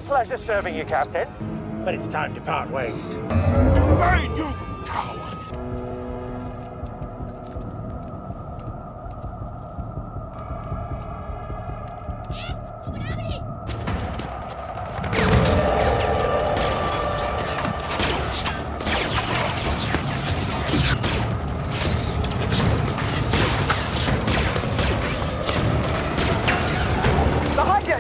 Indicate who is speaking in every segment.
Speaker 1: Pleasure serving you, Captain.
Speaker 2: But it's time to part ways.
Speaker 3: Fine, you coward!
Speaker 1: Behind us!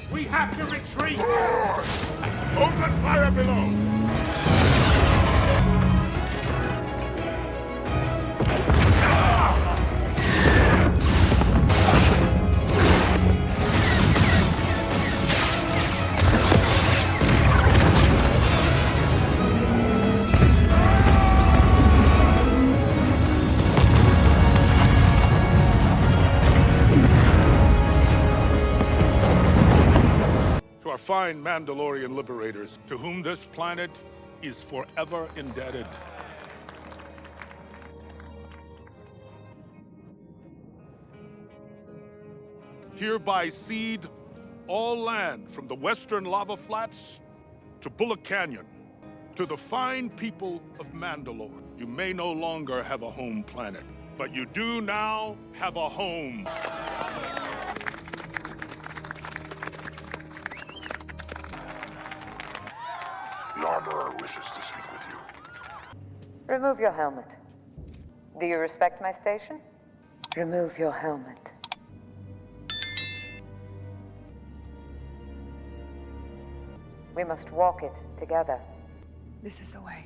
Speaker 3: We have to retreat! Open fire below! To our fine Mandalorian liberators, to whom this planet is forever indebted. Hereby cede all land from the western lava flats to Bullock Canyon, to the fine people of Mandalore. You may no longer have a home planet, but you do now have a home. The Armorer wishes to speak with you.
Speaker 4: Remove your helmet. Do you respect my station? Remove your helmet. We must walk it together.
Speaker 5: This is the way.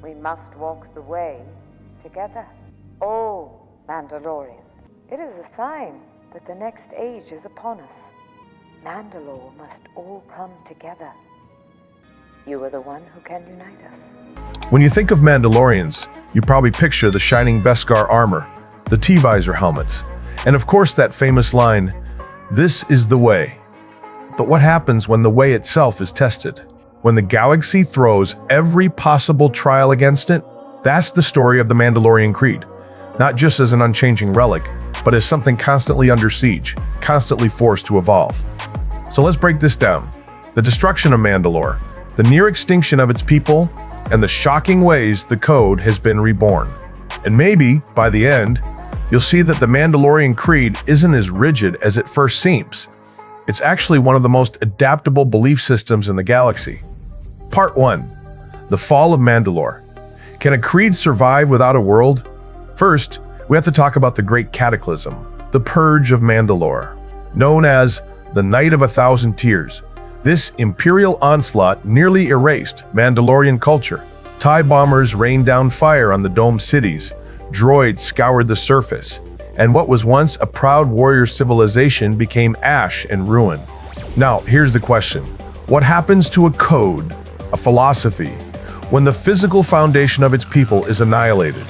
Speaker 4: We must walk the way together. All Mandalorians. It is a sign that the next age is upon us. Mandalore must all come together. You are the one who can unite us.
Speaker 6: When you think of Mandalorians, you probably picture the shining Beskar armor, the T-visor helmets, and of course that famous line, "This is the way." But what happens when the way itself is tested? When the galaxy throws every possible trial against it? That's the story of the Mandalorian Creed, not just as an unchanging relic, but as something constantly under siege, constantly forced to evolve. So let's break this down. The destruction of Mandalore, the near extinction of its people, and the shocking ways the code has been reborn. And maybe, by the end, you'll see that the Mandalorian Creed isn't as rigid as it first seems. It's actually one of the most adaptable belief systems in the galaxy. Part 1. The Fall of Mandalore. Can a creed survive without a world? First, we have to talk about the Great Cataclysm, the Purge of Mandalore. Known as the Night of 1,000 Tears, This imperial onslaught nearly erased Mandalorian culture. TIE bombers rained down fire on the domed cities, droids scoured the surface, and what was once a proud warrior civilization became ash and ruin. Now, here's the question. What happens to a code, a philosophy, when the physical foundation of its people is annihilated?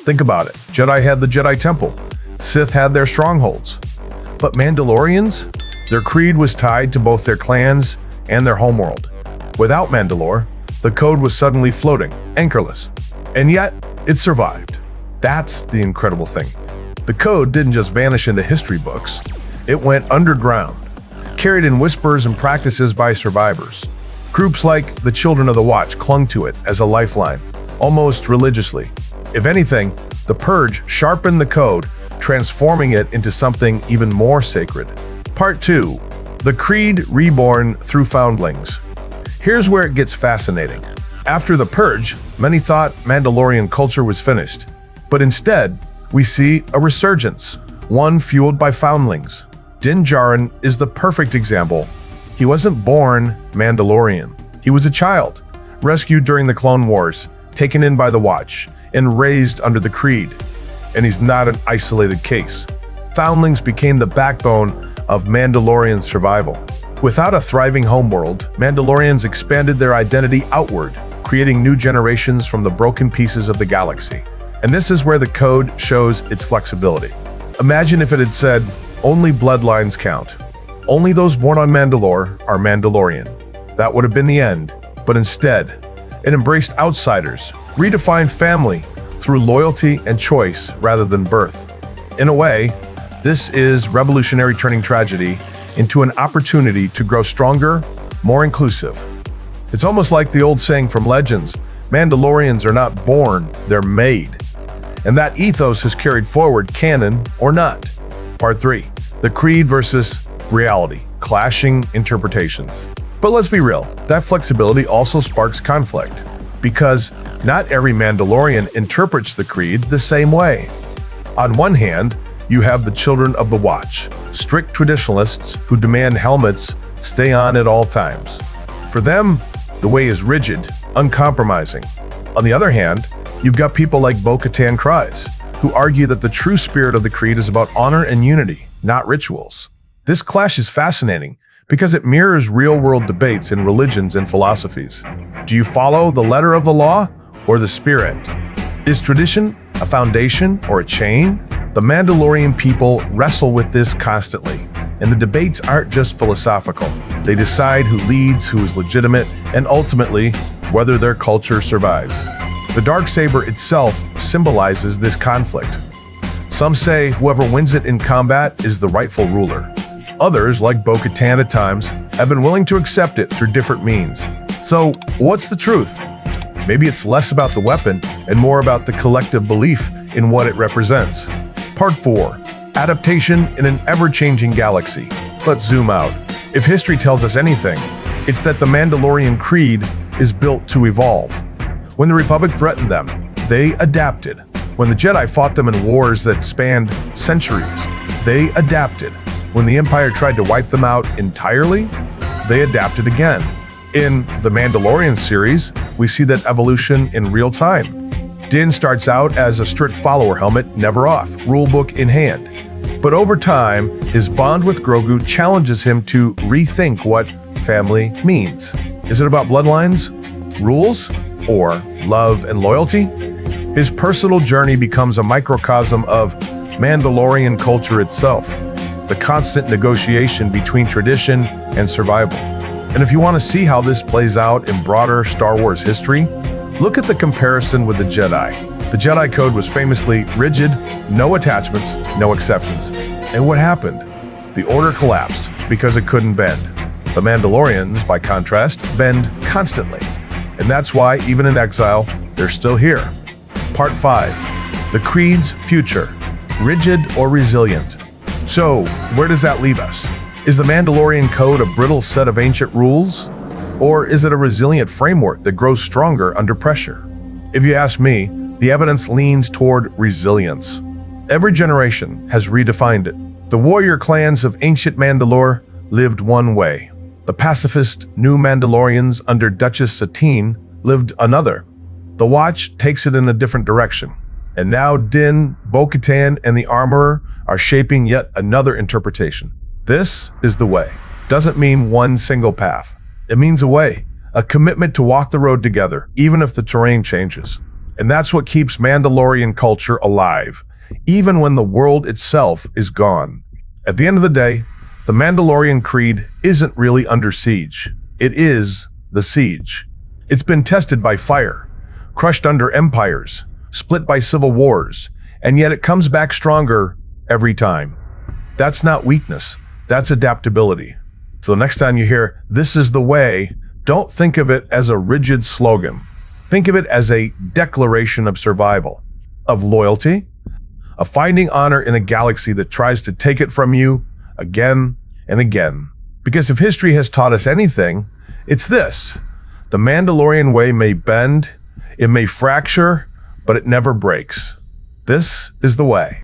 Speaker 6: Think about it. Jedi had the Jedi Temple. Sith had their strongholds. But Mandalorians? Their creed was tied to both their clans and their homeworld. Without Mandalore, the code was suddenly floating, anchorless. And yet, it survived. That's the incredible thing. The code didn't just vanish into history books. It went underground, carried in whispers and practices by survivors. Groups like the Children of the Watch clung to it as a lifeline, almost religiously. If anything, the Purge sharpened the code, transforming it into something even more sacred. Part 2. The Creed Reborn Through Foundlings. Here's where it gets fascinating. After the Purge, many thought Mandalorian culture was finished. But instead, we see a resurgence, one fueled by foundlings. Din Djarin is the perfect example. He wasn't born Mandalorian. He was a child, rescued during the Clone Wars, taken in by the Watch, and raised under the Creed. And he's not an isolated case. Foundlings became the backbone of Mandalorian survival. Without a thriving homeworld, Mandalorians expanded their identity outward, creating new generations from the broken pieces of the galaxy. And this is where the code shows its flexibility. Imagine if it had said, only bloodlines count. Only those born on Mandalore are Mandalorian. That would have been the end. But instead, it embraced outsiders, redefined family through loyalty and choice rather than birth. In a way, this is revolutionary, turning tragedy into an opportunity to grow stronger, more inclusive. It's almost like the old saying from Legends, Mandalorians are not born, they're made. And that ethos has carried forward, canon or not. Part 3. The Creed versus reality, clashing interpretations. But let's be real, that flexibility also sparks conflict, because not every Mandalorian interprets the Creed the same way. On one hand, you have the Children of the Watch, strict traditionalists who demand helmets stay on at all times. For them, the way is rigid, uncompromising. On the other hand, you've got people like Bo-Katan who argue that the true spirit of the Creed is about honor and unity, not rituals. This clash is fascinating because it mirrors real-world debates in religions and philosophies. Do you follow the letter of the law or the spirit? Is tradition a foundation or a chain? The Mandalorian people wrestle with this constantly, and the debates aren't just philosophical. They decide who leads, who is legitimate, and ultimately, whether their culture survives. The Darksaber itself symbolizes this conflict. Some say whoever wins it in combat is the rightful ruler. Others, like Bo-Katan at times, have been willing to accept it through different means. So, what's the truth? Maybe it's less about the weapon and more about the collective belief in what it represents. Part 4. Adaptation in an ever-changing galaxy. Let's zoom out. If history tells us anything, it's that the Mandalorian Creed is built to evolve. When the Republic threatened them, they adapted. When the Jedi fought them in wars that spanned centuries, they adapted. When the Empire tried to wipe them out entirely, they adapted again. In the Mandalorian series, we see that evolution in real time. Din starts out as a strict follower, helmet never off, rulebook in hand. But over time, his bond with Grogu challenges him to rethink what family means. Is it about bloodlines, rules, or love and loyalty? His personal journey becomes a microcosm of Mandalorian culture itself, the constant negotiation between tradition and survival. And if you want to see how this plays out in broader Star Wars history, look at the comparison with the Jedi. The Jedi Code was famously rigid, no attachments, no exceptions. And what happened? The Order collapsed because it couldn't bend. The Mandalorians, by contrast, bend constantly. And that's why, even in exile, they're still here. Part 5. The Creed's future. Rigid or resilient? So, where does that leave us? Is the Mandalorian Code a brittle set of ancient rules? Or is it a resilient framework that grows stronger under pressure? If you ask me, the evidence leans toward resilience. Every generation has redefined it. The warrior clans of ancient Mandalore lived one way. The pacifist new Mandalorians under Duchess Satine lived another. The Watch takes it in a different direction. And now Din, Bo-Katan, and the Armorer are shaping yet another interpretation. This is the way. Doesn't mean one single path. It means a way, a commitment to walk the road together, even if the terrain changes. And that's what keeps Mandalorian culture alive, even when the world itself is gone. At the end of the day, the Mandalorian creed isn't really under siege. It is the siege. It's been tested by fire, crushed under empires, split by civil wars, and yet it comes back stronger every time. That's not weakness, that's adaptability. So next time you hear, "This is the way," don't think of it as a rigid slogan. Think of it as a declaration of survival, of loyalty, of finding honor in a galaxy that tries to take it from you again and again. Because if history has taught us anything, it's this. The Mandalorian way may bend, it may fracture, but it never breaks. This is the way.